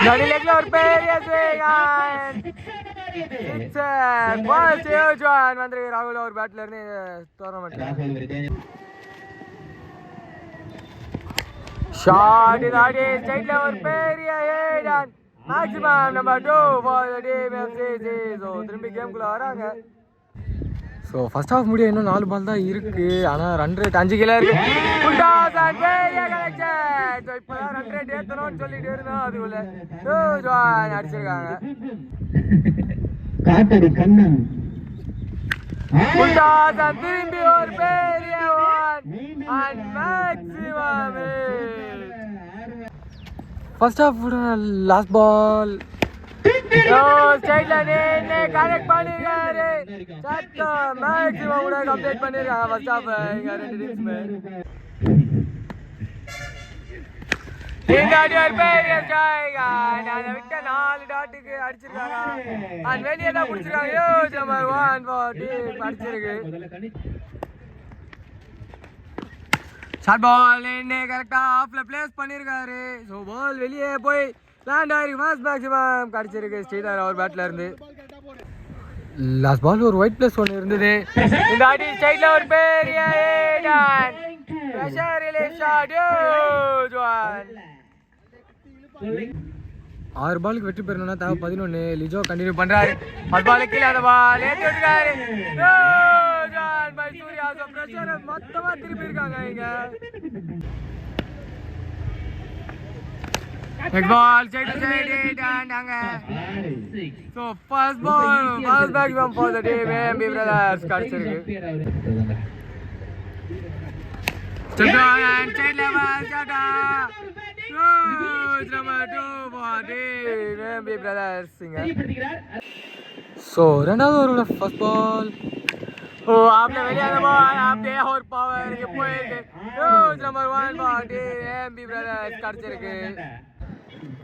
நடுலேக்ல ஒரு பெரிய ஜான் வந்து ராகுல் ஒரு பேட்ல இருந்து டோர்னமெண்ட் ஷாட் இதாடி ஸ்ட்ரைட்ல ஒரு பெரிய ஹேட் maximum number 2 for the team FCC. So திரும்பி கேம்குள்ள வராங்க. ஸோ ஃபர்ஸ்ட் ஹாஃப் முடிய இன்னும் 4 பால் தான் இருக்கு. ஆனால் ரன் ரேட் 5 கிலோ இருக்கு. பெரிய கலெக்ஷன். ஸோ இப்போ தான் ரன் ரேட் ஏற்றணும்னு சொல்லிட்டு இருந்தோம். அதுக்குள்ள ஜான் அடிச்சிருக்காங்க. திரும்பி ஒரு பெரிய one maximum. First half last ball ஸ்ட்ரைட்ல நின்னு கனெக்ட் பண்ணிருக்காரு. சத்தம் மேக்ஸிமம் கூட கம்ப்ளீட் பண்ணிருக்காங்க ஃபர்ஸ்ட் ஹாஃப். இங்க ரெண்டு டீம்ஸ்மே இந்த அடி ஒரு பெரிய ஸ்ட்ரைக். அதை விட்ட 4 டாட்டுக்கு அடிச்சிருக்காங்க. அண்ட் வெளியே தான் பிடிச்சிருக்காங்க. யோஸ் நம்பர் 1 ஃபார் டீம் அடிச்சிருக்கு. ஷார்ட் பால் என்ன கரெக்டா ஆஃப்ல பிளேஸ் பண்ணிருக்காரு. ஸோ பால் வெளியே போய் லேண்ட் ஆயிருக்கு. ஃபர்ஸ்ட் மேக்ஸிமம் கடிச்சிருக்கு ஸ்ரீதர் அவர் பேட்ல இருந்து. லாஸ்ட் பால் ஒரு ஒயிட் பிளேஸ் ஒன்று இருந்தது. இந்த அடி ஸ்ட்ரைட்ல ஒரு பெரிய பிரஷர் ரிலீஸ் ஷாட். ஜான் 6 பாலுக்கு வெற்றி பெறணும்னா தேவை 11. லிஜோ கண்டினியூ பண்றாரு. 10 பாலுக்கு கீழே அந்த பால் ஏற்றி விட்டுருக்காரு. John by Surya. So pressure மொத்தமா திருப்பி இருக்காங்க இங்க. Next ball straight to straight and அங்க. So first ball first maximum for the team MB brothers கடிச்சிருக்கு. Step down and straight level shot. Number 2 for team MB brothers இங்க. So ரெண்டாவது ஓவரோட first ball. ஓ आपने வெளியான பால் आपने और पावर ये போயிருக்கு. Number 1 for team MB brothers கடிச்சிருக்கு.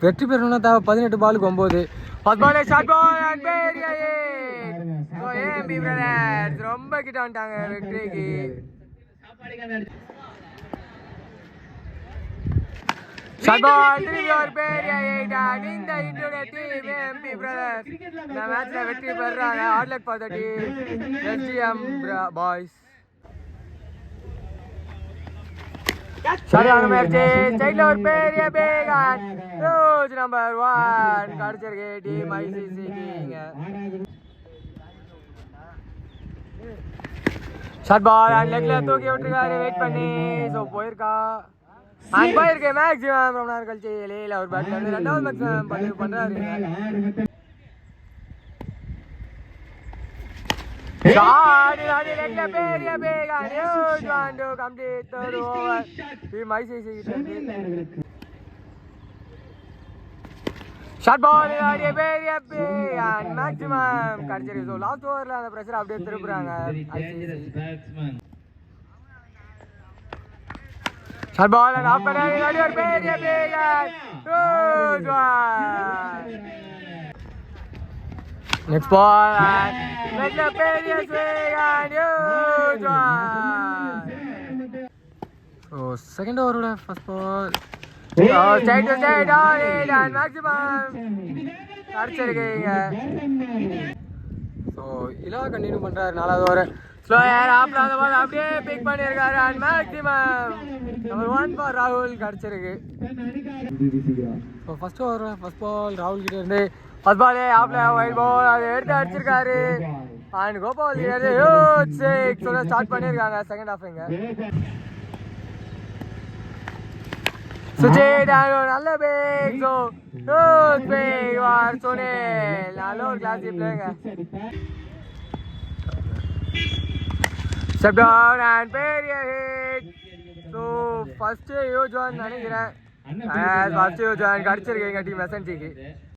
வெற்றி பெறணும்னா தேவை 18 பாலுக்கு 9. First ball short ball and பெரிய ஹிட். ஸோ எம்பி பிரதர்ஸ் ரொம்ப கிட்ட வந்துட்டாங்க வெற்றிக்கு. ஷார்ட் பால் திரும்பி ஒரு பெரிய ஹிட். அண்ட் இந்த ஹிட்டோட டீம் எம்பி பிரதர்ஸ் இந்த மேட்ச்ல வெற்றி பெறாங்க. Hard luck for the team STM boys. சரியான முயற்சி. ஸ்ட்ரைட்ல ஒரு பெரிய பேகன். ரோஜ் நம்பர் 1 கடிச்சிருக்கு டீம் ஐசிசிங்க. ஷார்ட் பால் அண்ட் லெக்ல தூக்கி விட்டுருக்காரு வெயிட் பண்ணி. ஸோ போயிருக்கா அண்ட் போயிருக்கு மேக்ஸிமம் ரொம்ப நேரம் கழிச்சு. இலையில ஒரு பேட்ல இருந்து ரெண்டாவது மேக்ஸிமம் பண்றாரு. ஷாட் அடி லெக்ல பெரிய பேகன். Use one to complete third over. Team ICC கிட்ட ஷார்ட் பால் அடி பெரிய பேகன் மேக்ஸிமம் கடிச்சிருக்கு. ஸோ லாஸ்ட் ஓவர்ல அந்த பிரஷர் அப்படியே திருப்புறாங்க ICC. Short ball and off பண்ணி அடி ஒரு பெரிய பேகன். Use one. Next ball and let the பெரிய swing and use one. So second over ஓட first ball. Straight to straight on it and maximum. அடிச்சிருக்கீங்க. ஸோ இலா கண்டினியூ பண்ணுறாரு 4வது ஓவர். ஸ்லோ ஏர் ஆஃப்ல அந்த பால் அப்படியே பிக் பண்ணியிருக்காரு அண்ட் மேக்ஸிமம் நம்பர் 1 ஃபார் ராகுல் கிடச்சிருக்கு. So first over first ball ராகுல் கிட்ட இருந்து ஃபர்ஸ்ட் பால் ஆஃப்ல ஒயிட் பால் அதை எடுத்து அடிச்சிருக்காரு. அண்ட் கோபால் சிக்ஸ் ஸ்டார்ட் பண்ணியிருக்காங்க செகண்ட் ஹாஃப். இங்க சுஜித் நல்ல பேக். ஸோ பேக் வார் சுனில் நல்ல ஒரு classy playing. Step down and பெரிய hit. So first use one நினைக்கிறேன். ஃபர்ஸ்ட் யூஸ் ஒன் கடிச்சிருக்கீங்க டீம் எஸ்என்சிக்கு.